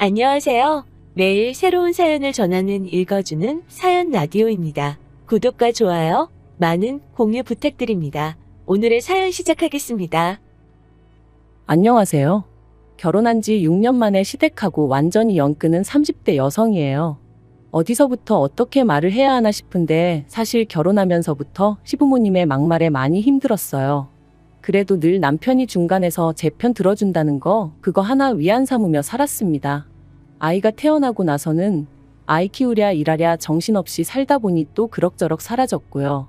안녕하세요. 매일 새로운 사연을 전하는 읽어주는 사연 라디오입니다. 구독과 좋아요, 많은 공유 부탁드립니다. 오늘의 사연 시작하겠습니다. 안녕하세요. 결혼한 지 6년 만에 시댁하고 완전히 연 끊은 30대 여성이에요. 어디서부터 어떻게 말을 해야 하나 싶은데 사실 결혼하면서부터 시부모님의 막말에 많이 힘들었어요. 그래도 늘 남편이 중간에서 제 편 들어준다는 거 그거 하나 위안 삼으며 살았습니다. 아이가 태어나고 나서는 아이 키우랴 일하랴 정신없이 살다 보니 또 그럭저럭 사라졌고요.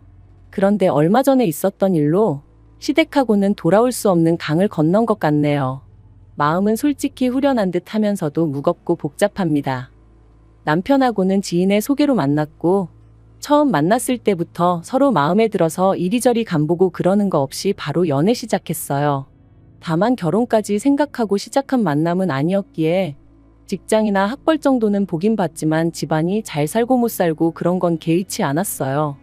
그런데 얼마 전에 있었던 일로 시댁하고는 돌아올 수 없는 강을 건넌 것 같네요. 마음은 솔직히 후련한 듯 하면서도 무겁고 복잡합니다. 남편하고는 지인의 소개로 만났고 처음 만났을 때부터 서로 마음에 들어서 이리저리 간보고 그러는 거 없이 바로 연애 시작했어요. 다만 결혼까지 생각하고 시작한 만남은 아니었기에 직장이나 학벌 정도는 보긴 봤지만 집안이 잘 살고 못 살고 그런 건 개의치 않았어요.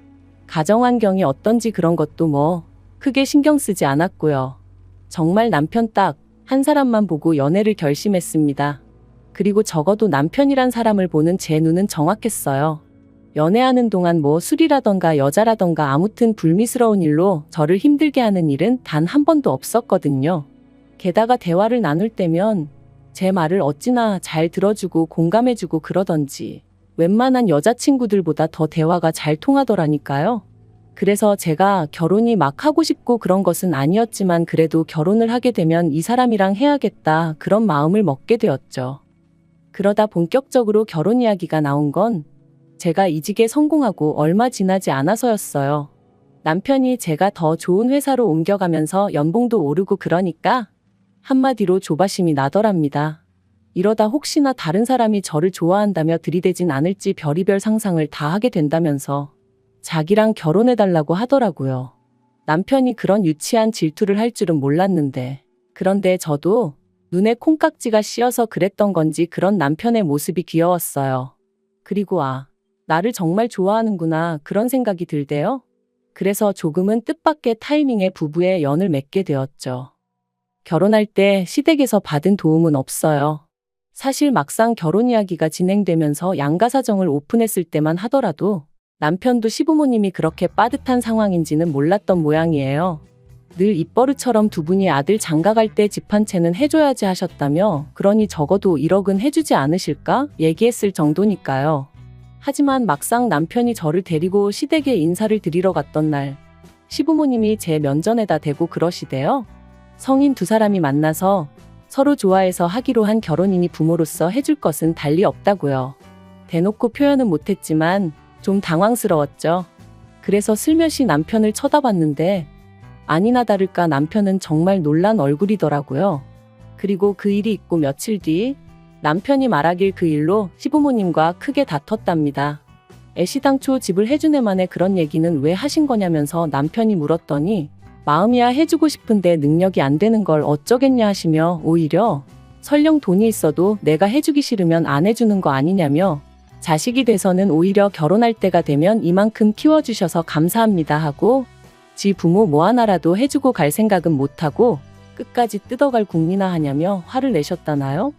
가정 환경이 어떤지 그런 것도 뭐 크게 신경 쓰지 않았고요. 정말 남편 딱 한 사람만 보고 연애를 결심했습니다. 그리고 적어도 남편이란 사람을 보는 제 눈은 정확했어요. 연애하는 동안 뭐 술이라던가 여자라던가 아무튼 불미스러운 일로 저를 힘들게 하는 일은 단 한 번도 없었거든요. 게다가 대화를 나눌 때면 제 말을 어찌나 잘 들어주고 공감해주고 그러던지 웬만한 여자친구들보다 더 대화가 잘 통하더라니까요. 그래서 제가 결혼이 막 하고 싶고 그런 것은 아니었지만 그래도 결혼을 하게 되면 이 사람이랑 해야겠다 그런 마음을 먹게 되었죠. 그러다 본격적으로 결혼 이야기가 나온 건 제가 이직에 성공하고 얼마 지나지 않아서였어요. 남편이 제가 더 좋은 회사로 옮겨가면서 연봉도 오르고 그러니까 한마디로 조바심이 나더랍니다. 이러다 혹시나 다른 사람이 저를 좋아한다며 들이대진 않을지 별의별 상상을 다 하게 된다면서 자기랑 결혼해달라고 하더라고요. 남편이 그런 유치한 질투를 할 줄은 몰랐는데 그런데 저도 눈에 콩깍지가 씌어서 그랬던 건지 그런 남편의 모습이 귀여웠어요. 그리고 나를 정말 좋아하는구나 그런 생각이 들대요. 그래서 조금은 뜻밖의 타이밍에 부부의 연을 맺게 되었죠. 결혼할 때 시댁에서 받은 도움은 없어요. 사실 막상 결혼 이야기가 진행되면서 양가사정을 오픈했을 때만 하더라도 남편도 시부모님이 그렇게 빠듯한 상황인지는 몰랐던 모양이에요. 늘 입버릇처럼 두 분이 아들 장가갈 때 집 한 채는 해줘야지 하셨다며 그러니 적어도 1억은 해주지 않으실까 얘기했을 정도니까요. 하지만 막상 남편이 저를 데리고 시댁에 인사를 드리러 갔던 날 시부모님이 제 면전에다 대고 그러시대요. 성인 두 사람이 만나서 서로 좋아해서 하기로 한 결혼이니 부모로서 해줄 것은 달리 없다고요. 대놓고 표현은 못했지만 좀 당황스러웠죠. 그래서 슬며시 남편을 쳐다봤는데 아니나 다를까 남편은 정말 놀란 얼굴이더라고요. 그리고 그 일이 있고 며칠 뒤 남편이 말하길 그 일로 시부모님과 크게 다퉜답니다. 애시당초 집을 해준 애만에 그런 얘기는 왜 하신 거냐면서 남편이 물었더니 마음이야 해주고 싶은데 능력이 안 되는 걸 어쩌겠냐 하시며 오히려 설령 돈이 있어도 내가 해주기 싫으면 안 해주는 거 아니냐며 자식이 돼서는 오히려 결혼할 때가 되면 이만큼 키워주셔서 감사합니다 하고 지 부모 뭐 하나라도 해주고 갈 생각은 못하고 끝까지 뜯어갈 궁리나 하냐며 화를 내셨다나요?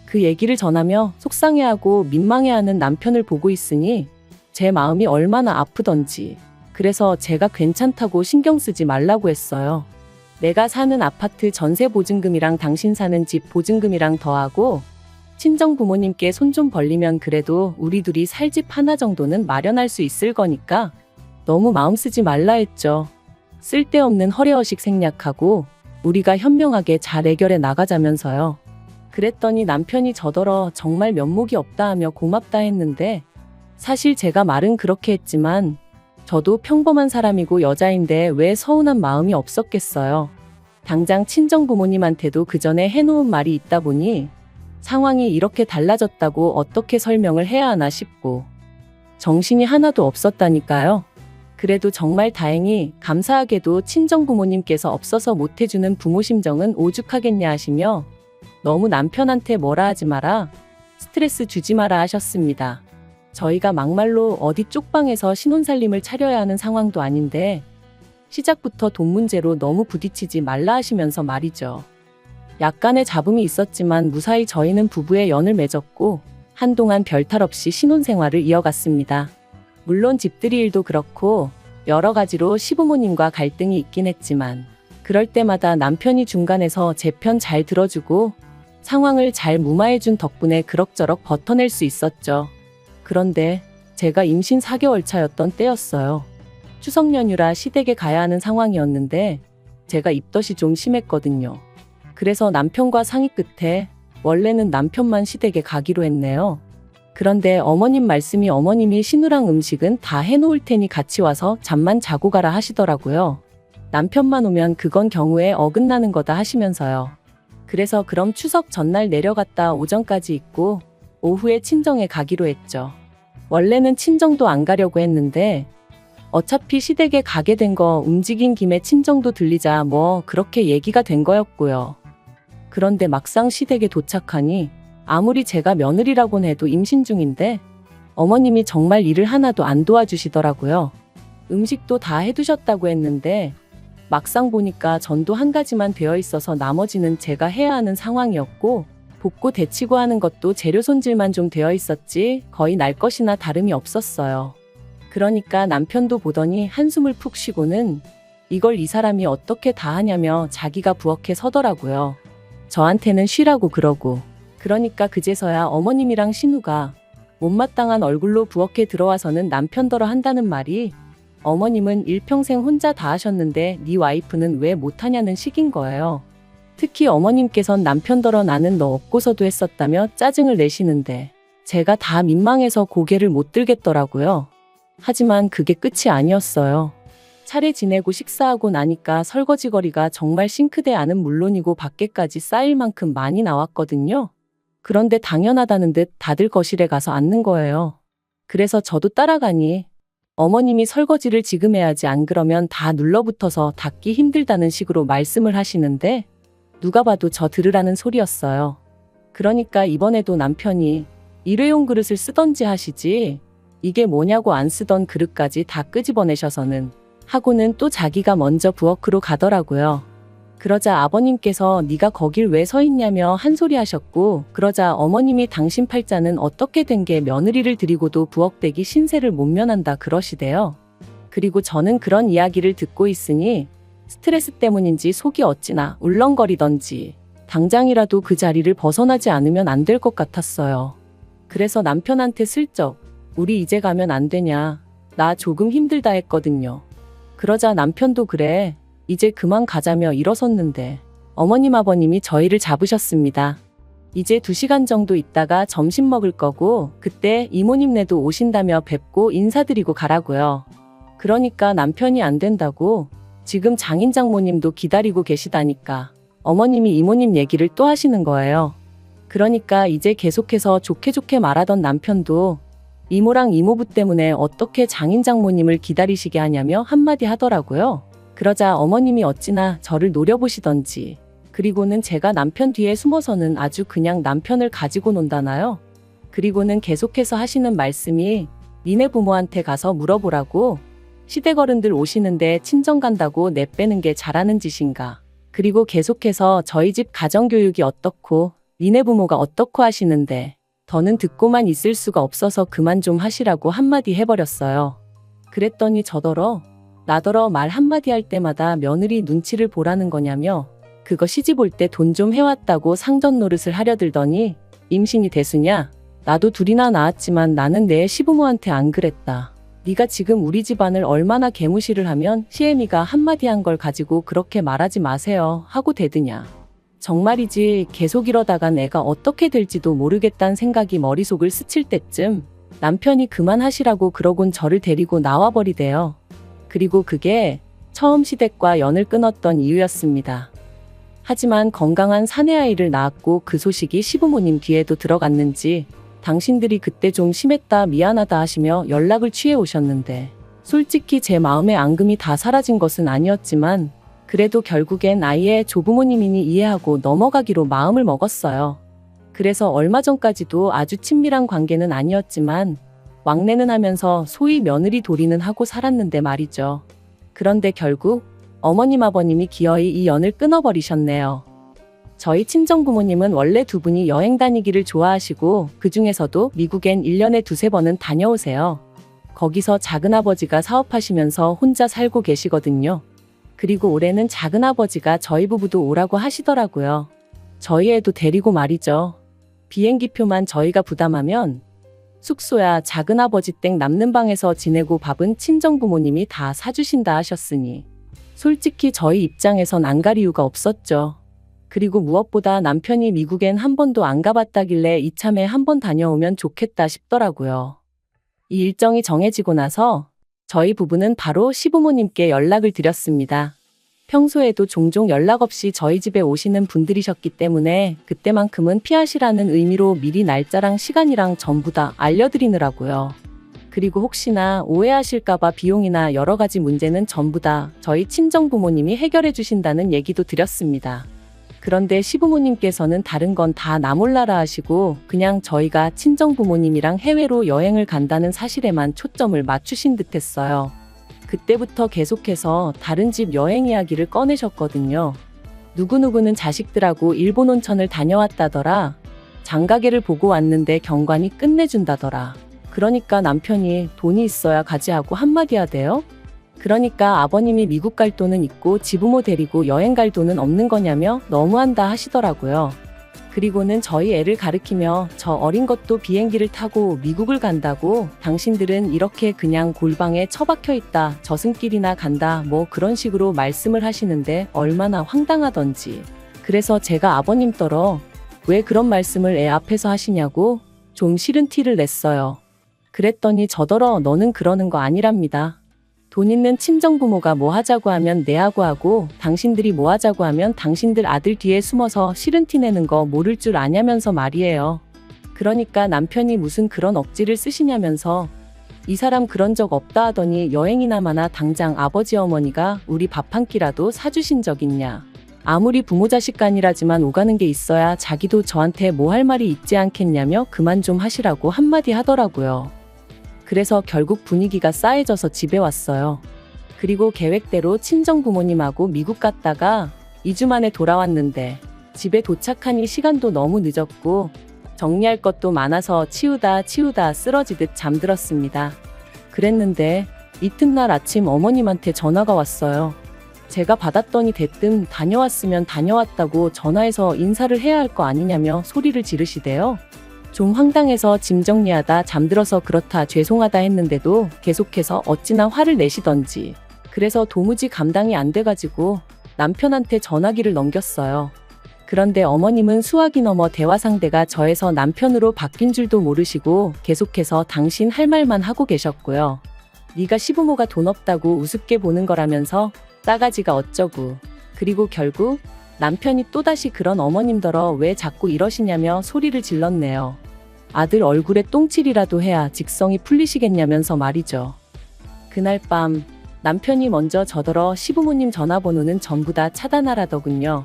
그 얘기를 전하며 속상해하고 민망해하는 남편을 보고 있으니 제 마음이 얼마나 아프던지 그래서 제가 괜찮다고 신경 쓰지 말라고 했어요. 내가 사는 아파트 전세 보증금이랑 당신 사는 집 보증금이랑 더하고 친정 부모님께 손 좀 벌리면 그래도 우리 둘이 살 집 하나 정도는 마련할 수 있을 거니까 너무 마음 쓰지 말라 했죠. 쓸데없는 허례허식 생략하고 우리가 현명하게 잘 해결해 나가자면서요. 그랬더니 남편이 저더러 정말 면목이 없다 하며 고맙다 했는데 사실 제가 말은 그렇게 했지만 저도 평범한 사람이고 여자인데 왜 서운한 마음이 없었겠어요. 당장 친정 부모님한테도 그 전에 해놓은 말이 있다 보니 상황이 이렇게 달라졌다고 어떻게 설명을 해야 하나 싶고 정신이 하나도 없었다니까요. 그래도 정말 다행히 감사하게도 친정 부모님께서 없어서 못해주는 부모 심정은 오죽하겠냐 하시며 너무 남편한테 뭐라 하지 마라, 스트레스 주지 마라 하셨습니다. 저희가 막말로 어디 쪽방에서 신혼살림을 차려야 하는 상황도 아닌데 시작부터 돈 문제로 너무 부딪히지 말라 하시면서 말이죠. 약간의 잡음이 있었지만 무사히 저희는 부부의 연을 맺었고 한동안 별탈 없이 신혼생활을 이어갔습니다. 물론 집들이 일도 그렇고 여러 가지로 시부모님과 갈등이 있긴 했지만 그럴 때마다 남편이 중간에서 제 편 잘 들어주고 상황을 잘 무마해준 덕분에 그럭저럭 버텨낼 수 있었죠. 그런데 제가 임신 4개월 차였던 때였어요. 추석 연휴라 시댁에 가야 하는 상황이었는데 제가 입덧이 좀 심했거든요. 그래서 남편과 상의 끝에 원래는 남편만 시댁에 가기로 했네요. 그런데 어머님 말씀이 어머님이 신우랑 음식은 다 해놓을 테니 같이 와서 잠만 자고 가라 하시더라고요. 남편만 오면 그건 경우에 어긋나는 거다 하시면서요. 그래서 그럼 추석 전날 내려갔다 오전까지 있고 오후에 친정에 가기로 했죠. 원래는 친정도 안 가려고 했는데 어차피 시댁에 가게 된 거 움직인 김에 친정도 들리자 뭐 그렇게 얘기가 된 거였고요. 그런데 막상 시댁에 도착하니 아무리 제가 며느리라곤 해도 임신 중인데 어머님이 정말 일을 하나도 안 도와주시더라고요. 음식도 다 해두셨다고 했는데 막상 보니까 전도 한 가지만 되어 있어서 나머지는 제가 해야 하는 상황이었고 볶고 데치고 하는 것도 재료 손질만 좀 되어 있었지 거의 날 것이나 다름이 없었어요. 그러니까 남편도 보더니 한숨을 푹 쉬고는 이걸 이 사람이 어떻게 다 하냐며 자기가 부엌에 서더라고요. 저한테는 쉬라고 그러고. 그러니까 그제서야 어머님이랑 신우가 못마땅한 얼굴로 부엌에 들어와서는 남편더러 한다는 말이 어머님은 일평생 혼자 다 하셨는데 네 와이프는 왜 못하냐는 식인 거예요. 특히 어머님께선 남편더러 나는 너 없고서도 했었다며 짜증을 내시는데 제가 다 민망해서 고개를 못 들겠더라고요. 하지만 그게 끝이 아니었어요. 차례 지내고 식사하고 나니까 설거지거리가 정말 싱크대 안은 물론이고 밖에까지 쌓일 만큼 많이 나왔거든요. 그런데 당연하다는 듯 다들 거실에 가서 앉는 거예요. 그래서 저도 따라가니 어머님이 설거지를 지금 해야지 안 그러면 다 눌러붙어서 닦기 힘들다는 식으로 말씀을 하시는데 누가 봐도 저 들으라는 소리였어요. 그러니까 이번에도 남편이 일회용 그릇을 쓰던지 하시지 이게 뭐냐고 안 쓰던 그릇까지 다 끄집어내셔서는 하고는 또 자기가 먼저 부엌으로 가더라고요. 그러자 아버님께서 네가 거길 왜 서 있냐며 한 소리 하셨고 그러자 어머님이 당신 팔자는 어떻게 된 게 며느리를 들이고도 부엌대기 신세를 못 면한다 그러시대요. 그리고 저는 그런 이야기를 듣고 있으니 스트레스 때문인지 속이 어찌나 울렁거리던지 당장이라도 그 자리를 벗어나지 않으면 안 될 것 같았어요. 그래서 남편한테 슬쩍 우리 이제 가면 안 되냐 나 조금 힘들다 했거든요. 그러자 남편도 그래 이제 그만 가자며 일어섰는데 어머님 아버님이 저희를 잡으셨습니다. 이제 2시간 정도 있다가 점심 먹을 거고 그때 이모님네도 오신다며 뵙고 인사드리고 가라고요. 그러니까 남편이 안 된다고 지금 장인 장모님도 기다리고 계시다니까 어머님이 이모님 얘기를 또 하시는 거예요. 그러니까 이제 계속해서 좋게 좋게 말하던 남편도 이모랑 이모부 때문에 어떻게 장인 장모님을 기다리시게 하냐며 한마디 하더라고요. 그러자 어머님이 어찌나 저를 노려보시던지 그리고는 제가 남편 뒤에 숨어서는 아주 그냥 남편을 가지고 논다나요. 그리고는 계속해서 하시는 말씀이 니네 부모한테 가서 물어보라고 시댁 어른들 오시는데 친정 간다고 내빼는 게 잘하는 짓인가. 그리고 계속해서 저희 집 가정교육이 어떻고 니네 부모가 어떻고 하시는데 더는 듣고만 있을 수가 없어서 그만 좀 하시라고 한마디 해버렸어요. 그랬더니 저더러 나더러 말 한마디 할 때마다 며느리 눈치를 보라는 거냐며 그거 시집 올 때 돈 좀 해왔다고 상전 노릇을 하려 들더니 임신이 대수냐? 나도 둘이나 낳았지만 나는 내 시부모한테 안 그랬다. 네가 지금 우리 집안을 얼마나 개무시를 하면 시애미가 한마디 한 걸 가지고 그렇게 말하지 마세요 하고 대드냐. 정말이지 계속 이러다간 애가 어떻게 될지도 모르겠다는 생각이 머릿속을 스칠 때쯤 남편이 그만하시라고 그러곤 저를 데리고 나와버리대요. 그리고 그게 처음 시댁과 연을 끊었던 이유였습니다. 하지만 건강한 사내아이를 낳았고 그 소식이 시부모님 귀에도 들어갔는지 당신들이 그때 좀 심했다 미안하다 하시며 연락을 취해 오셨는데 솔직히 제 마음의 앙금이 다 사라진 것은 아니었지만 그래도 결국엔 아이의 조부모님이니 이해하고 넘어가기로 마음을 먹었어요. 그래서 얼마 전까지도 아주 친밀한 관계는 아니었지만 왕래는 하면서 소위 며느리 도리는 하고 살았는데 말이죠. 그런데 결국 어머님 아버님이 기어이 이 연을 끊어버리셨네요. 저희 친정부모님은 원래 두 분이 여행 다니기를 좋아하시고 그 중에서도 미국엔 1년에 두세 번은 다녀오세요. 거기서 작은아버지가 사업하시면서 혼자 살고 계시거든요. 그리고 올해는 작은아버지가 저희 부부도 오라고 하시더라고요. 저희 애도 데리고 말이죠. 비행기표만 저희가 부담하면 숙소야 작은아버지 댁 남는 방에서 지내고 밥은 친정부모님이 다 사주신다 하셨으니 솔직히 저희 입장에선 안 갈 이유가 없었죠. 그리고 무엇보다 남편이 미국엔 한 번도 안 가봤다길래 이참에 한 번 다녀오면 좋겠다 싶더라고요. 이 일정이 정해지고 나서 저희 부부는 바로 시부모님께 연락을 드렸습니다. 평소에도 종종 연락 없이 저희 집에 오시는 분들이셨기 때문에 그때만큼은 피하시라는 의미로 미리 날짜랑 시간이랑 전부 다 알려드리느라고요. 그리고 혹시나 오해하실까봐 비용이나 여러 가지 문제는 전부 다 저희 친정부모님이 해결해 주신다는 얘기도 드렸습니다. 그런데 시부모님께서는 다른 건 다 나 몰라라 하시고 그냥 저희가 친정부모님이랑 해외로 여행을 간다는 사실에만 초점을 맞추신 듯 했어요. 그때부터 계속해서 다른 집 여행 이야기를 꺼내셨거든요. 누구누구는 자식들하고 일본 온천을 다녀왔다더라. 장가게를 보고 왔는데 경관이 끝내준다더라. 그러니까 남편이 돈이 있어야 가지 하고 한마디 하대요. 그러니까 아버님이 미국 갈 돈은 있고 지부모 데리고 여행 갈 돈은 없는 거냐며 너무한다 하시더라고요. 그리고는 저희 애를 가리키며 저 어린 것도 비행기를 타고 미국을 간다고 당신들은 이렇게 그냥 골방에 처박혀 있다 저승길이나 간다 뭐 그런 식으로 말씀을 하시는데 얼마나 황당하던지. 그래서 제가 아버님 떨어 왜 그런 말씀을 애 앞에서 하시냐고 좀 싫은 티를 냈어요. 그랬더니 저더러 너는 그러는 거 아니랍니다. 돈 있는 친정부모가 뭐 하자고 하면 내하고 하고 당신들이 뭐 하자고 하면 당신들 아들 뒤에 숨어서 싫은 티 내는 거 모를 줄 아냐면서 말이에요. 그러니까 남편이 무슨 그런 억지를 쓰시냐면서 이 사람 그런 적 없다 하더니 여행이나마나 당장 아버지 어머니가 우리 밥 한 끼라도 사주신 적 있냐. 아무리 부모 자식 간이라지만 오가는 게 있어야 자기도 저한테 뭐 할 말이 있지 않겠냐며 그만 좀 하시라고 한마디 하더라고요. 그래서 결국 분위기가 싸해져서 집에 왔어요. 그리고 계획대로 친정부모님하고 미국 갔다가 2주 만에 돌아왔는데 집에 도착하니 시간도 너무 늦었고 정리할 것도 많아서 치우다 쓰러지듯 잠들었습니다. 그랬는데 이튿날 아침 어머님한테 전화가 왔어요. 제가 받았더니 대뜸 다녀왔으면 다녀왔다고 전화해서 인사를 해야 할 거 아니냐며 소리를 지르시대요. 좀 황당해서 짐 정리하다 잠들어서 그렇다 죄송하다 했는데도 계속해서 어찌나 화를 내시던지. 그래서 도무지 감당이 안 돼가지고 남편한테 전화기를 넘겼어요. 그런데 어머님은 수화기 넘어 대화 상대가 저에서 남편으로 바뀐 줄도 모르시고 계속해서 당신 할 말만 하고 계셨고요. 네가 시부모가 돈 없다고 우습게 보는 거라면서 싸가지가 어쩌고. 그리고 결국 남편이 또다시 그런 어머님더러 왜 자꾸 이러시냐며 소리를 질렀네요. 아들 얼굴에 똥칠이라도 해야 직성이 풀리시겠냐면서 말이죠. 그날 밤 남편이 먼저 저더러 시부모님 전화번호는 전부 다 차단하라더군요.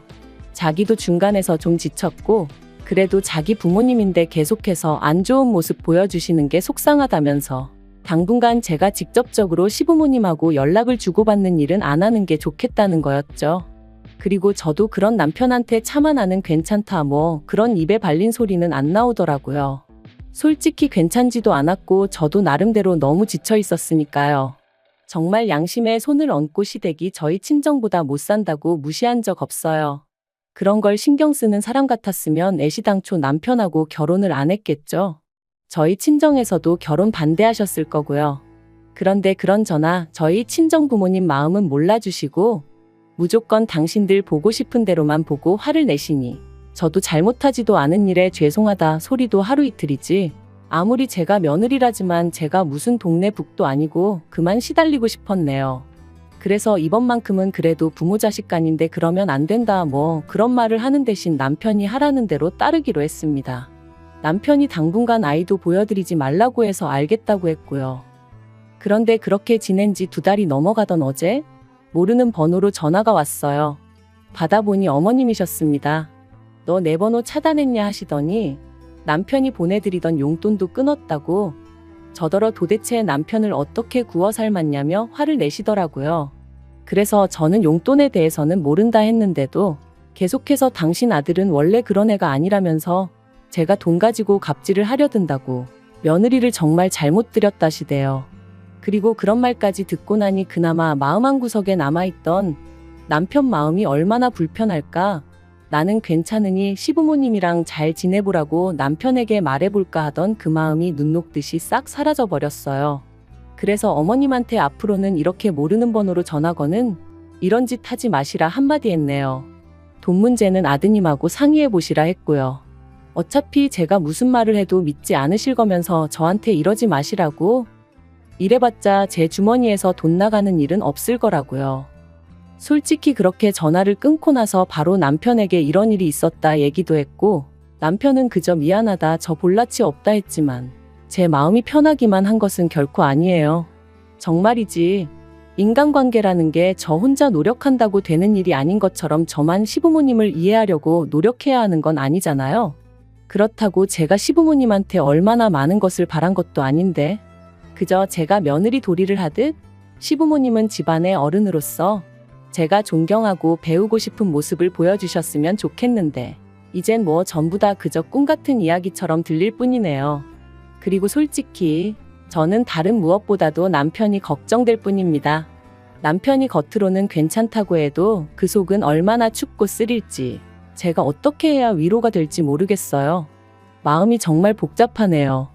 자기도 중간에서 좀 지쳤고 그래도 자기 부모님인데 계속해서 안 좋은 모습 보여주시는 게 속상하다면서 당분간 제가 직접적으로 시부모님하고 연락을 주고받는 일은 안 하는 게 좋겠다는 거였죠. 그리고 저도 그런 남편한테 차마 나는 괜찮다 뭐 그런 입에 발린 소리는 안 나오더라고요. 솔직히 괜찮지도 않았고 저도 나름대로 너무 지쳐 있었으니까요. 정말 양심에 손을 얹고 시댁이 저희 친정보다 못 산다고 무시한 적 없어요. 그런 걸 신경 쓰는 사람 같았으면 애시당초 남편하고 결혼을 안 했겠죠. 저희 친정에서도 결혼 반대하셨을 거고요. 그런데 그런저나 저희 친정부모님 마음은 몰라주시고 무조건 당신들 보고 싶은 대로만 보고 화를 내시니 저도 잘못하지도 않은 일에 죄송하다 소리도 하루 이틀이지. 아무리 제가 며느리라지만 제가 무슨 동네 북도 아니고 그만 시달리고 싶었네요. 그래서 이번만큼은 그래도 부모 자식 간인데 그러면 안 된다 뭐 그런 말을 하는 대신 남편이 하라는 대로 따르기로 했습니다. 남편이 당분간 아이도 보여드리지 말라고 해서 알겠다고 했고요. 그런데 그렇게 지낸 지 2달이 넘어가던 어제 모르는 번호로 전화가 왔어요. 받아보니 어머님이셨습니다. 너 내 번호 차단했냐 하시더니 남편이 보내드리던 용돈도 끊었다고 저더러 도대체 남편을 어떻게 구워 삶았냐며 화를 내시더라고요. 그래서 저는 용돈에 대해서는 모른다 했는데도 계속해서 당신 아들은 원래 그런 애가 아니라면서 제가 돈 가지고 갑질을 하려든다고 며느리를 정말 잘못 들였다시대요. 그리고 그런 말까지 듣고 나니 그나마 마음 한구석에 남아있던 남편 마음이 얼마나 불편할까. 나는 괜찮으니 시부모님이랑 잘 지내보라고 남편에게 말해볼까 하던 그 마음이 눈 녹듯이 싹 사라져버렸어요. 그래서 어머님한테 앞으로는 이렇게 모르는 번호로 전화거는 이런 짓 하지 마시라 한마디 했네요. 돈 문제는 아드님하고 상의해보시라 했고요. 어차피 제가 무슨 말을 해도 믿지 않으실 거면서 저한테 이러지 마시라고. 이래봤자 제 주머니에서 돈 나가는 일은 없을 거라고요. 솔직히 그렇게 전화를 끊고 나서 바로 남편에게 이런 일이 있었다 얘기도 했고, 남편은 그저 미안하다 저 볼라치 없다 했지만 제 마음이 편하기만 한 것은 결코 아니에요. 정말이지 인간관계라는 게 저 혼자 노력한다고 되는 일이 아닌 것처럼 저만 시부모님을 이해하려고 노력해야 하는 건 아니잖아요. 그렇다고 제가 시부모님한테 얼마나 많은 것을 바란 것도 아닌데, 그저 제가 며느리 도리를 하듯 시부모님은 집안의 어른으로서 제가 존경하고 배우고 싶은 모습을 보여주셨으면 좋겠는데, 이젠 뭐 전부 다 그저 꿈 같은 이야기처럼 들릴 뿐이네요. 그리고 솔직히 저는 다른 무엇보다도 남편이 걱정될 뿐입니다. 남편이 겉으로는 괜찮다고 해도 그 속은 얼마나 춥고 쓰릴지 제가 어떻게 해야 위로가 될지 모르겠어요. 마음이 정말 복잡하네요.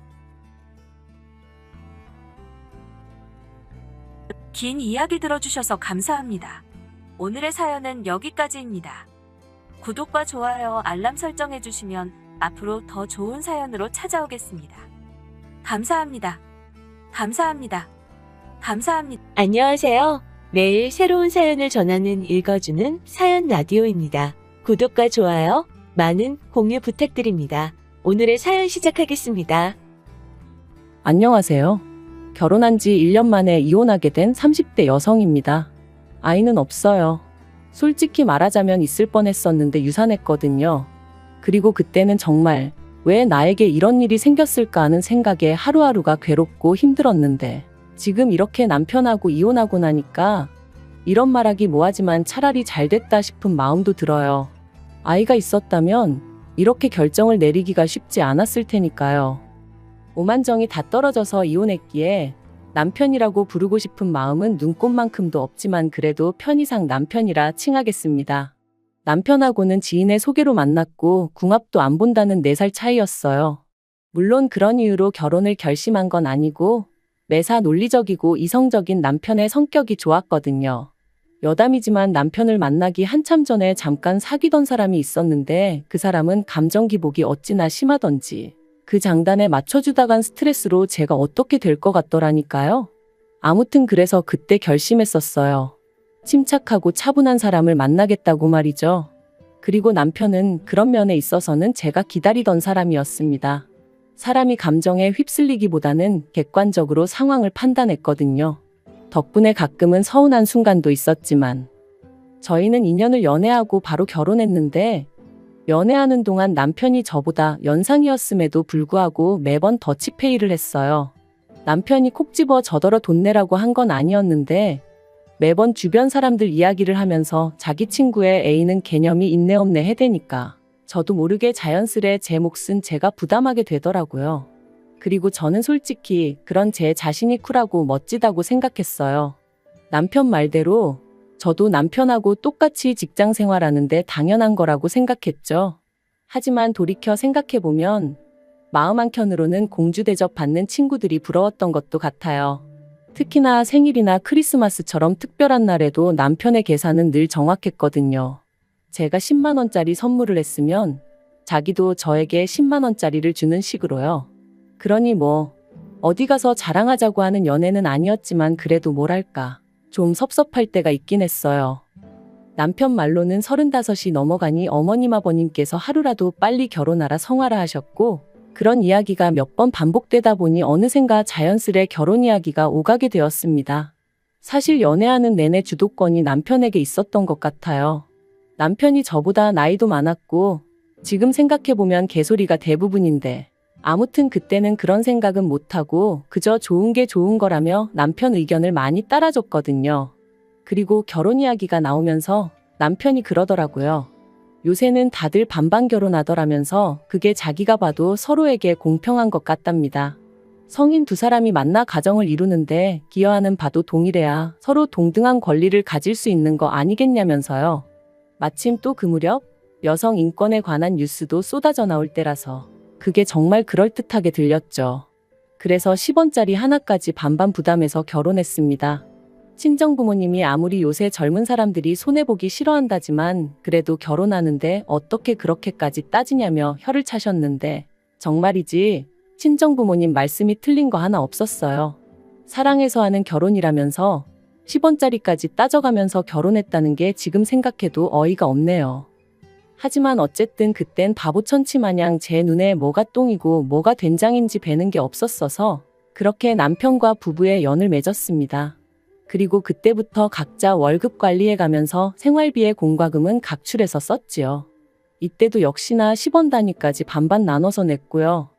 긴 이야기 들어주셔서 감사합니다. 오늘의 사연은 여기까지입니다. 구독과 좋아요, 알람 설정해주시면 앞으로 더 좋은 사연으로 찾아오겠습니다. 감사합니다. 감사합니다. 감사합니다. 안녕하세요. 매일 새로운 사연을 전하는 읽어주는 사연 라디오입니다. 구독과 좋아요, 많은 공유 부탁드립니다. 오늘의 사연 시작하겠습니다. 안녕하세요. 결혼한 지 1년 만에 이혼하게 된 30대 여성입니다. 아이는 없어요. 솔직히 말하자면 있을 뻔했었는데 유산했거든요. 그리고 그때는 정말 왜 나에게 이런 일이 생겼을까 하는 생각에 하루하루가 괴롭고 힘들었는데, 지금 이렇게 남편하고 이혼하고 나니까 이런 말하기 뭐하지만 차라리 잘 됐다 싶은 마음도 들어요. 아이가 있었다면 이렇게 결정을 내리기가 쉽지 않았을 테니까요. 오만정이 다 떨어져서 이혼했기에 남편이라고 부르고 싶은 마음은 눈꼽만큼도 없지만 그래도 편의상 남편이라 칭하겠습니다. 남편하고는 지인의 소개로 만났고 궁합도 안 본다는 4살 차이였어요. 물론 그런 이유로 결혼을 결심한 건 아니고 매사 논리적이고 이성적인 남편의 성격이 좋았거든요. 여담이지만 남편을 만나기 한참 전에 잠깐 사귀던 사람이 있었는데 그 사람은 감정 기복이 어찌나 심하던지 그 장단에 맞춰주다간 스트레스로 제가 어떻게 될 것 같더라니까요. 아무튼 그래서 그때 결심했었어요. 침착하고 차분한 사람을 만나겠다고 말이죠. 그리고 남편은 그런 면에 있어서는 제가 기다리던 사람이었습니다. 사람이 감정에 휩쓸리기보다는 객관적으로 상황을 판단했거든요. 덕분에 가끔은 서운한 순간도 있었지만, 저희는 2년을 연애하고 바로 결혼했는데, 연애하는 동안 남편이 저보다 연상이었음에도 불구하고 매번 더치페이를 했어요. 남편이 콕 집어 저더러 돈 내라고 한 건 아니었는데 매번 주변 사람들 이야기를 하면서 자기 친구의 애인은 개념이 있네 없네 해대니까 저도 모르게 자연스레 제 몫은 제가 부담하게 되더라고요. 그리고 저는 솔직히 그런 제 자신이 쿨하고 멋지다고 생각했어요. 남편 말대로 저도 남편하고 똑같이 직장 생활하는데 당연한 거라고 생각했죠. 하지만 돌이켜 생각해보면 마음 한켠으로는 공주 대접 받는 친구들이 부러웠던 것도 같아요. 특히나 생일이나 크리스마스처럼 특별한 날에도 남편의 계산은 늘 정확했거든요. 제가 10만 원짜리 선물을 했으면 자기도 저에게 10만 원짜리를 주는 식으로요. 그러니 뭐 어디 가서 자랑하자고 하는 연애는 아니었지만 그래도 뭐랄까 좀 섭섭할 때가 있긴 했어요. 남편 말로는 35이 넘어가니 어머님 아버님께서 하루라도 빨리 결혼하라 성하라 하셨고, 그런 이야기가 몇 번 반복되다 보니 어느샌가 자연스레 결혼 이야기가 오가게 되었습니다. 사실 연애하는 내내 주도권이 남편에게 있었던 것 같아요. 남편이 저보다 나이도 많았고 지금 생각해보면 개소리가 대부분인데, 아무튼 그때는 그런 생각은 못하고 그저 좋은 게 좋은 거라며 남편 의견을 많이 따라줬거든요. 그리고 결혼 이야기가 나오면서 남편이 그러더라고요. 요새는 다들 반반 결혼하더라면서 그게 자기가 봐도 서로에게 공평한 것 같답니다. 성인 두 사람이 만나 가정을 이루는데 기여하는 바도 동일해야 서로 동등한 권리를 가질 수 있는 거 아니겠냐면서요. 마침 또 그 무렵 여성 인권에 관한 뉴스도 쏟아져 나올 때라서 그게 정말 그럴듯하게 들렸죠. 그래서 10원짜리 하나까지 반반 부담해서 결혼했습니다. 친정부모님이 아무리 요새 젊은 사람들이 손해보기 싫어한다지만 그래도 결혼하는데 어떻게 그렇게까지 따지냐며 혀를 차셨는데 정말이지 친정부모님 말씀이 틀린 거 하나 없었어요. 사랑해서 하는 결혼이라면서 10원짜리까지 따져가면서 결혼했다는 게 지금 생각해도 어이가 없네요. 하지만 어쨌든 그땐 바보천치 마냥 제 눈에 뭐가 똥이고 뭐가 된장인지 배는 게 없었어서 그렇게 남편과 부부의 연을 맺었습니다. 그리고 그때부터 각자 월급 관리해가면서 생활비의 공과금은 각출해서 썼지요. 이때도 역시나 10원 단위까지 반반 나눠서 냈고요.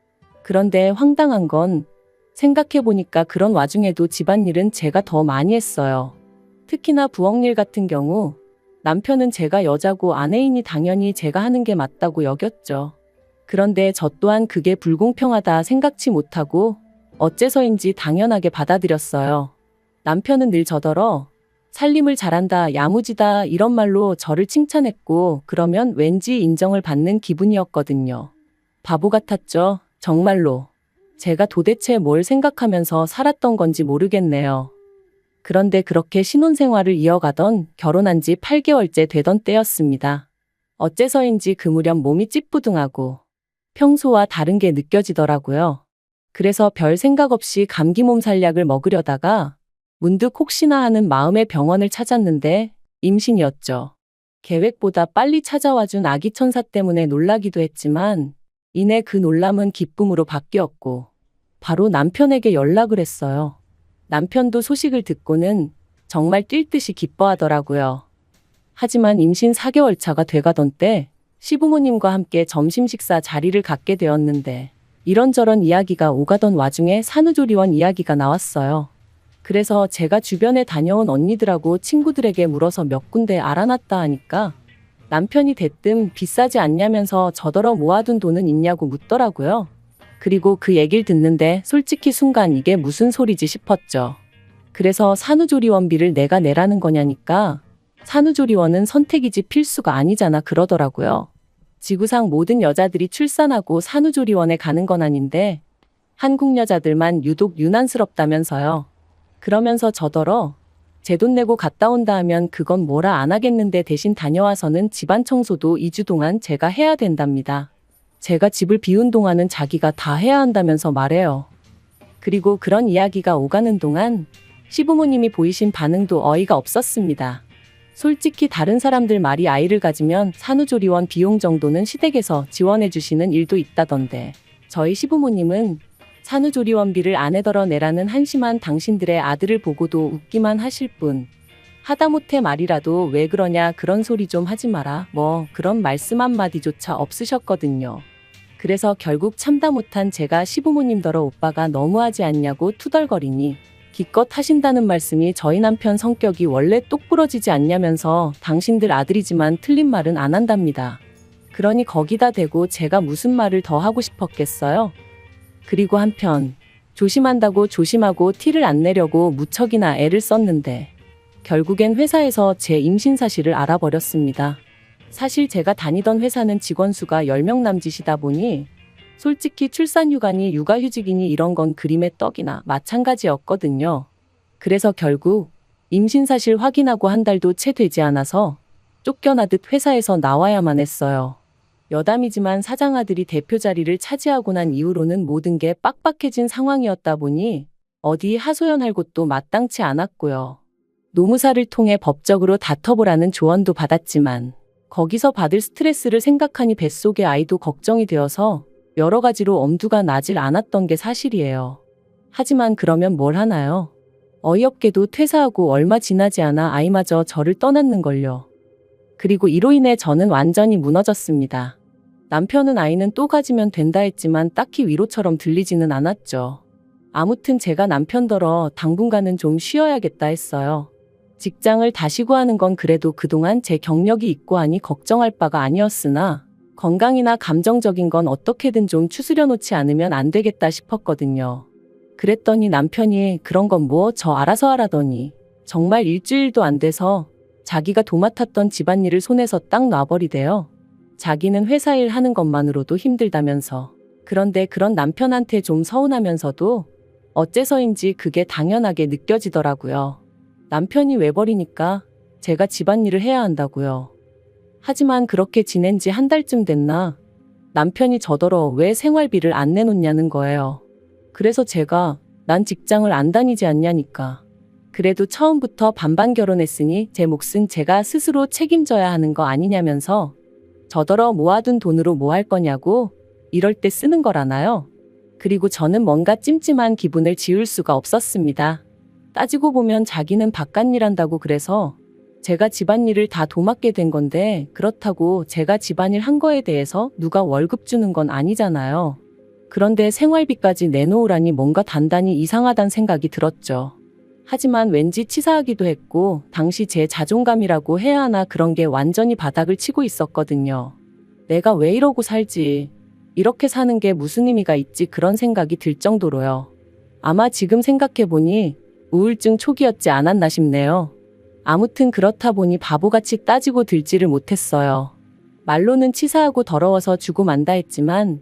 그런데 황당한 건 생각해보니까 그런 와중에도 집안일은 제가 더 많이 했어요. 특히나 부엌일 같은 경우 남편은 제가 여자고 아내이니 당연히 제가 하는 게 맞다고 여겼죠. 그런데 저 또한 그게 불공평하다 생각치 못하고 어째서인지 당연하게 받아들였어요. 남편은 늘 저더러 살림을 잘한다, 야무지다 이런 말로 저를 칭찬했고 그러면 왠지 인정을 받는 기분이었거든요. 바보 같았죠, 정말로. 제가 도대체 뭘 생각하면서 살았던 건지 모르겠네요. 그런데 그렇게 신혼생활을 이어가던 결혼한 지 8개월째 되던 때였습니다. 어째서인지 그 무렵 몸이 찌뿌둥하고 평소와 다른 게 느껴지더라고요. 그래서 별 생각 없이 감기 몸살약을 먹으려다가 문득 혹시나 하는 마음에 병원을 찾았는데 임신이었죠. 계획보다 빨리 찾아와준 아기 천사 때문에 놀라기도 했지만 이내 그 놀람은 기쁨으로 바뀌었고 바로 남편에게 연락을 했어요. 남편도 소식을 듣고는 정말 뛸 듯이 기뻐하더라고요. 하지만 임신 4개월 차가 돼가던 때 시부모님과 함께 점심 식사 자리를 갖게 되었는데 이런저런 이야기가 오가던 와중에 산후조리원 이야기가 나왔어요. 그래서 제가 주변에 다녀온 언니들하고 친구들에게 물어서 몇 군데 알아놨다 하니까 남편이 대뜸 비싸지 않냐면서 저더러 모아둔 돈은 있냐고 묻더라고요. 그리고 그 얘기를 듣는데 솔직히 순간 이게 무슨 소리지 싶었죠. 그래서 산후조리원비를 내가 내라는 거냐니까 산후조리원은 선택이지 필수가 아니잖아 그러더라고요. 지구상 모든 여자들이 출산하고 산후조리원에 가는 건 아닌데 한국 여자들만 유독 유난스럽다면서요. 그러면서 저더러 제 돈 내고 갔다 온다 하면 그건 뭐라 안 하겠는데 대신 다녀와서는 집안 청소도 2주 동안 제가 해야 된답니다. 제가 집을 비운 동안은 자기가 다 해야 한다면서 말해요. 그리고 그런 이야기가 오가는 동안 시부모님이 보이신 반응도 어이가 없었습니다. 솔직히 다른 사람들 말이 아이를 가지면 산후조리원 비용 정도는 시댁에서 지원해 주시는 일도 있다던데 저희 시부모님은 산후조리원비를 아내더러 내라는 한심한 당신들의 아들을 보고도 웃기만 하실 뿐 하다못해 말이라도 왜 그러냐 그런 소리 좀 하지 마라 뭐 그런 말씀 한마디조차 없으셨거든요. 그래서 결국 참다 못한 제가 시부모님더러 오빠가 너무하지 않냐고 투덜거리니 기껏 하신다는 말씀이 저희 남편 성격이 원래 똑부러지지 않냐면서 당신들 아들이지만 틀린 말은 안 한답니다. 그러니 거기다 대고 제가 무슨 말을 더 하고 싶었겠어요? 그리고 한편 조심한다고 조심하고 티를 안 내려고 무척이나 애를 썼는데 결국엔 회사에서 제 임신 사실을 알아버렸습니다. 사실 제가 다니던 회사는 직원 수가 10명 남짓이다 보니 솔직히 출산휴가니 육아휴직이니 이런 건 그림의 떡이나 마찬가지였거든요. 그래서 결국 임신 사실 확인하고 한 달도 채 되지 않아서 쫓겨나듯 회사에서 나와야만 했어요. 여담이지만 사장아들이 대표 자리를 차지하고 난 이후로는 모든 게 빡빡해진 상황이었다 보니 어디 하소연할 곳도 마땅치 않았고요. 노무사를 통해 법적으로 다퉈보라는 조언도 받았지만 거기서 받을 스트레스를 생각하니 뱃속의 아이도 걱정이 되어서 여러 가지로 엄두가 나질 않았던 게 사실이에요. 하지만 그러면 뭘 하나요? 어이없게도 퇴사하고 얼마 지나지 않아 아이마저 저를 떠났는걸요. 그리고 이로 인해 저는 완전히 무너졌습니다. 남편은 아이는 또 가지면 된다 했지만 딱히 위로처럼 들리지는 않았죠. 아무튼 제가 남편더러 당분간은 좀 쉬어야겠다 했어요. 직장을 다시 구하는 건 그래도 그동안 제 경력이 있고 하니 걱정할 바가 아니었으나 건강이나 감정적인 건 어떻게든 좀 추스려 놓지 않으면 안 되겠다 싶었거든요. 그랬더니 남편이 그런 건 뭐 저 알아서 하라더니 정말 일주일도 안 돼서 자기가 도맡았던 집안일을 손에서 딱 놔버리대요. 자기는 회사 일 하는 것만으로도 힘들다면서. 그런데 그런 남편한테 좀 서운하면서도 어째서인지 그게 당연하게 느껴지더라고요. 남편이 외버리니까 제가 집안일을 해야 한다고요. 하지만 그렇게 지낸 지 한 달쯤 됐나 남편이 저더러 왜 생활비를 안 내놓냐는 거예요. 그래서 제가 난 직장을 안 다니지 않냐니까. 그래도 처음부터 반반 결혼했으니 제 몫은 제가 스스로 책임져야 하는 거 아니냐면서 저더러 모아둔 돈으로 뭐 할 거냐고 이럴 때 쓰는 거라나요? 그리고 저는 뭔가 찜찜한 기분을 지울 수가 없었습니다. 따지고 보면 자기는 바깥일 한다고 그래서 제가 집안일을 다 도맡게 된 건데 그렇다고 제가 집안일 한 거에 대해서 누가 월급 주는 건 아니잖아요. 그런데 생활비까지 내놓으라니 뭔가 단단히 이상하단 생각이 들었죠. 하지만 왠지 치사하기도 했고 당시 제 자존감이라고 해야 하나 그런 게 완전히 바닥을 치고 있었거든요. 내가 왜 이러고 살지? 이렇게 사는 게 무슨 의미가 있지? 그런 생각이 들 정도로요. 아마 지금 생각해보니 우울증 초기였지 않았나 싶네요. 아무튼 그렇다 보니 바보같이 따지고 들지를 못했어요. 말로는 치사하고 더러워서 주고 만다 했지만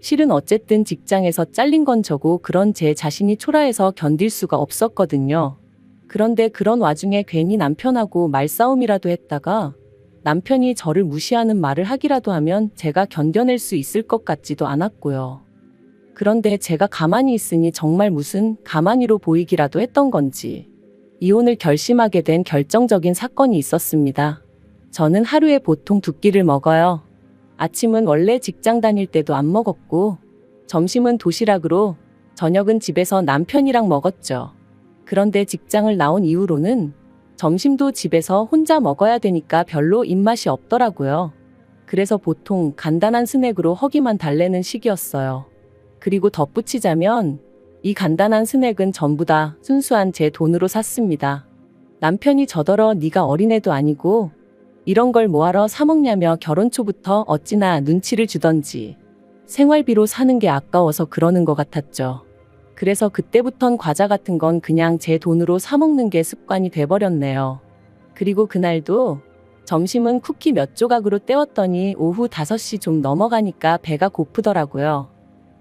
실은 어쨌든 직장에서 잘린 건 저고 그런 제 자신이 초라해서 견딜 수가 없었거든요. 그런데 그런 와중에 괜히 남편하고 말싸움이라도 했다가 남편이 저를 무시하는 말을 하기라도 하면 제가 견뎌낼 수 있을 것 같지도 않았고요. 그런데 제가 가만히 있으니 정말 무슨 가만히로 보이기라도 했던 건지 이혼을 결심하게 된 결정적인 사건이 있었습니다. 저는 하루에 보통 2끼를 먹어요. 아침은 원래 직장 다닐 때도 안 먹었고 점심은 도시락으로 저녁은 집에서 남편이랑 먹었죠. 그런데 직장을 나온 이후로는 점심도 집에서 혼자 먹어야 되니까 별로 입맛이 없더라고요. 그래서 보통 간단한 스낵으로 허기만 달래는 시기였어요. 그리고 덧붙이자면 이 간단한 스낵은 전부 다 순수한 제 돈으로 샀습니다. 남편이 저더러 네가 어린애도 아니고 이런 걸 뭐하러 사 먹냐며 결혼 초부터 어찌나 눈치를 주던지 생활비로 사는 게 아까워서 그러는 것 같았죠. 그래서 그때부턴 과자 같은 건 그냥 제 돈으로 사 먹는 게 습관이 돼버렸네요. 그리고 그날도 점심은 쿠키 몇 조각으로 때웠더니 오후 5시 좀 넘어가니까 배가 고프더라고요.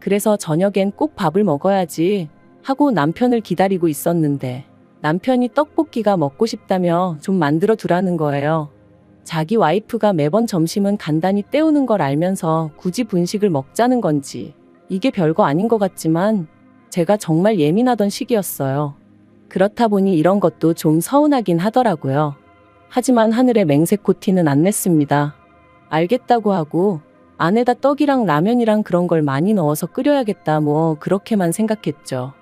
그래서 저녁엔 꼭 밥을 먹어야지 하고 남편을 기다리고 있었는데 남편이 떡볶이가 먹고 싶다며 좀 만들어 두라는 거예요. 자기 와이프가 매번 점심은 간단히 때우는 걸 알면서 굳이 분식을 먹자는 건지 이게 별거 아닌 것 같지만 제가 정말 예민하던 시기였어요. 그렇다 보니 이런 것도 좀 서운하긴 하더라고요. 하지만 하늘에 맹세코 티는 안 냈습니다. 알겠다고 하고 안에다 떡이랑 라면이랑 그런 걸 많이 넣어서 끓여야겠다 뭐 그렇게만 생각했죠.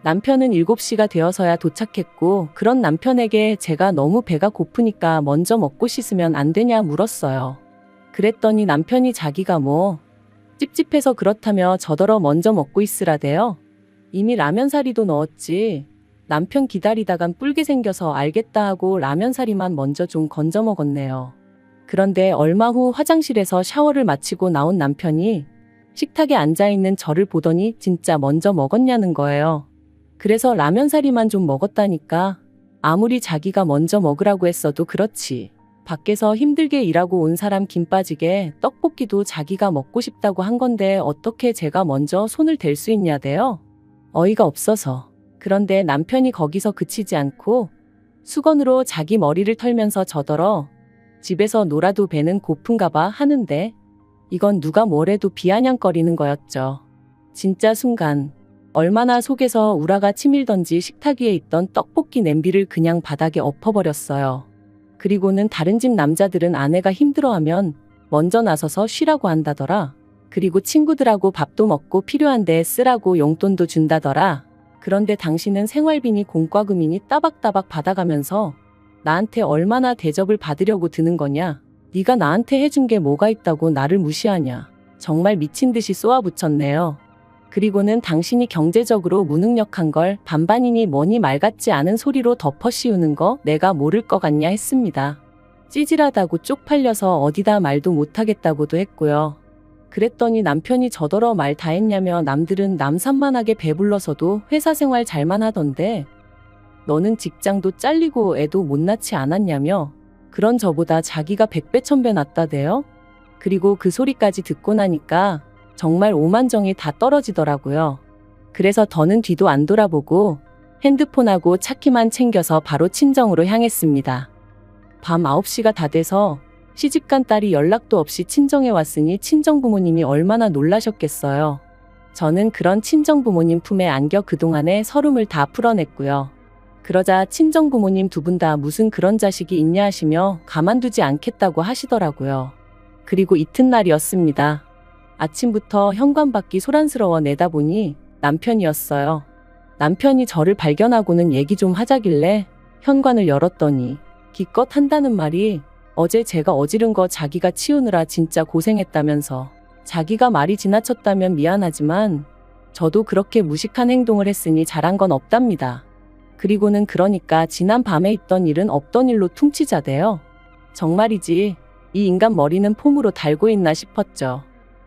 남편은 7시가 되어서야 도착했고 그런 남편에게 제가 너무 배가 고프니까 먼저 먹고 씻으면 안 되냐 물었어요. 그랬더니 남편이 자기가 뭐 찝찝해서 그렇다며 저더러 먼저 먹고 있으라대요. 이미 라면사리도 넣었지. 남편 기다리다간 뿔게 생겨서 알겠다 하고 라면사리만 먼저 좀 건져 먹었네요. 그런데 얼마 후 화장실에서 샤워를 마치고 나온 남편이 식탁에 앉아있는 저를 보더니 진짜 먼저 먹었냐는 거예요. 그래서 라면사리만 좀 먹었다니까. 아무리 자기가 먼저 먹으라고 했어도 그렇지. 밖에서 힘들게 일하고 온 사람 김 빠지게 떡볶이도 자기가 먹고 싶다고 한 건데 어떻게 제가 먼저 손을 댈 수 있냐대요. 어이가 없어서. 그런데 남편이 거기서 그치지 않고 수건으로 자기 머리를 털면서 저더러 집에서 놀아도 배는 고픈가 봐 하는데 이건 누가 뭐래도 비아냥거리는 거였죠. 진짜 순간 얼마나 속에서 우라가 치밀던지 식탁 위에 있던 떡볶이 냄비를 그냥 바닥에 엎어버렸어요. 그리고는 다른 집 남자들은 아내가 힘들어하면 먼저 나서서 쉬라고 한다더라. 그리고 친구들하고 밥도 먹고 필요한데 쓰라고 용돈도 준다더라. 그런데 당신은 생활비니 공과금이니 따박따박 받아가면서 나한테 얼마나 대접을 받으려고 드는 거냐? 네가 나한테 해준 게 뭐가 있다고 나를 무시하냐? 정말 미친 듯이 쏘아붙였네요. 그리고는 당신이 경제적으로 무능력한 걸 반반이니 뭐니 말 같지 않은 소리로 덮어 씌우는 거 내가 모를 것 같냐 했습니다. 찌질하다고 쪽팔려서 어디다 말도 못하겠다고도 했고요. 그랬더니 남편이 저더러 말 다 했냐며 남들은 남산만하게 배불러서도 회사 생활 잘만 하던데 너는 직장도 잘리고 애도 못 낳지 않았냐며 그런 저보다 자기가 100배 1000배 낫다대요. 그리고 그 소리까지 듣고 나니까 정말 오만정이 다 떨어지더라고요. 그래서 더는 뒤도 안 돌아보고 핸드폰하고 차키만 챙겨서 바로 친정으로 향했습니다. 밤 9시가 다 돼서 시집간 딸이 연락도 없이 친정에 왔으니 친정 부모님이 얼마나 놀라셨겠어요. 저는 그런 친정 부모님 품에 안겨 그동안의 서름을 다 풀어냈고요. 그러자 친정 부모님 두 분 다 무슨 그런 자식이 있냐 하시며 가만두지 않겠다고 하시더라고요. 그리고 이튿날이었습니다. 아침부터 현관밖이 소란스러워 내다보니 남편이었어요. 남편이 저를 발견하고는 얘기 좀 하자길래 현관을 열었더니 기껏 한다는 말이 어제 제가 어지른 거 자기가 치우느라 진짜 고생했다면서 자기가 말이 지나쳤다면 미안하지만 저도 그렇게 무식한 행동을 했으니 잘한 건 없답니다. 그리고는 그러니까 지난 밤에 있던 일은 없던 일로 퉁치자대요. 정말이지 이 인간 머리는 폼으로 달고 있나 싶었죠.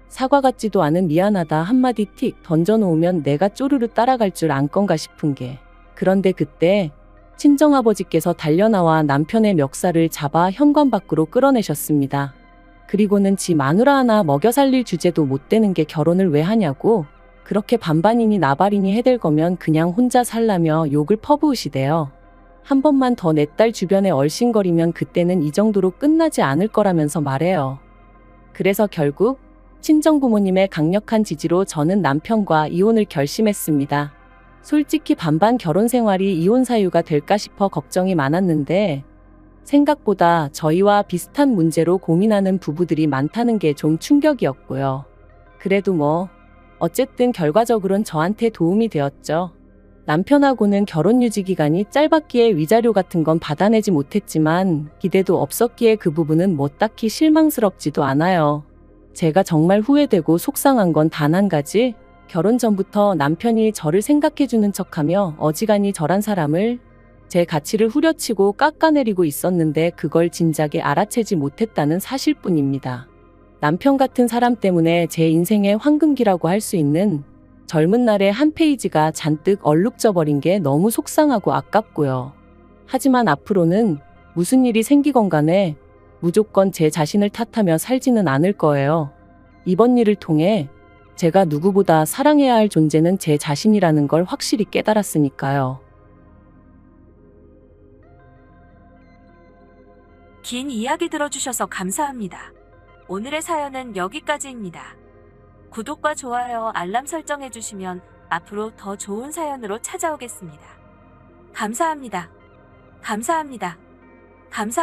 사과 같지도 않은 미안하다 한마디 틱 던져놓으면 내가 쪼르르 따라갈 줄 안 건가 싶은 게 그런데 그때 친정아버지께서 달려나와 남편의 멱살을 잡아 현관 밖으로 끌어내셨습니다. 그리고는 지 마누라 하나 먹여 살릴 주제도 못 되는 게 결혼을 왜 하냐고 그렇게 반반이니 나발이니 해댈 거면 그냥 혼자 살라며 욕을 퍼부으시대요. 한 번만 더 내 딸 주변에 얼씬거리면 그때는 이 정도로 끝나지 않을 거라면서 말해요. 그래서 결국 친정 부모님의 강력한 지지로 저는 남편과 이혼을 결심했습니다. 솔직히 반반 결혼 생활이 이혼 사유가 될까 싶어 걱정이 많았는데 생각보다 저희와 비슷한 문제로 고민하는 부부들이 많다는 게 좀 충격이었고요. 그래도 뭐 어쨌든 결과적으로는 저한테 도움이 되었죠. 남편하고는 결혼 유지 기간이 짧았기에 위자료 같은 건 받아내지 못했지만 기대도 없었기에 그 부분은 뭐 딱히 실망스럽지도 않아요. 제가 정말 후회되고 속상한 건 단 한 가지, 결혼 전부터 남편이 저를 생각해주는 척하며 어지간히 저란 사람을 제 가치를 후려치고 깎아내리고 있었는데 그걸 진작에 알아채지 못했다는 사실뿐입니다. 남편 같은 사람 때문에 제 인생의 황금기라고 할 수 있는 젊은 날의 한 페이지가 잔뜩 얼룩져 버린 게 너무 속상하고 아깝고요. 하지만 앞으로는 무슨 일이 생기건 간에 무조건 제 자신을 탓하며 살지는 않을 거예요. 이번 일을 통해 제가 누구보다 사랑해야 할 존재는 제 자신이라는 걸 확실히 깨달았으니까요. 긴 이야기 들어주셔서 감사합니다. 오늘의 사연은 여기까지입니다. 구독과 좋아요, 알람 설정해주시면 앞으로 더 좋은 사연으로 찾아오겠습니다. 감사합니다. 감사합니다. 감사합니다.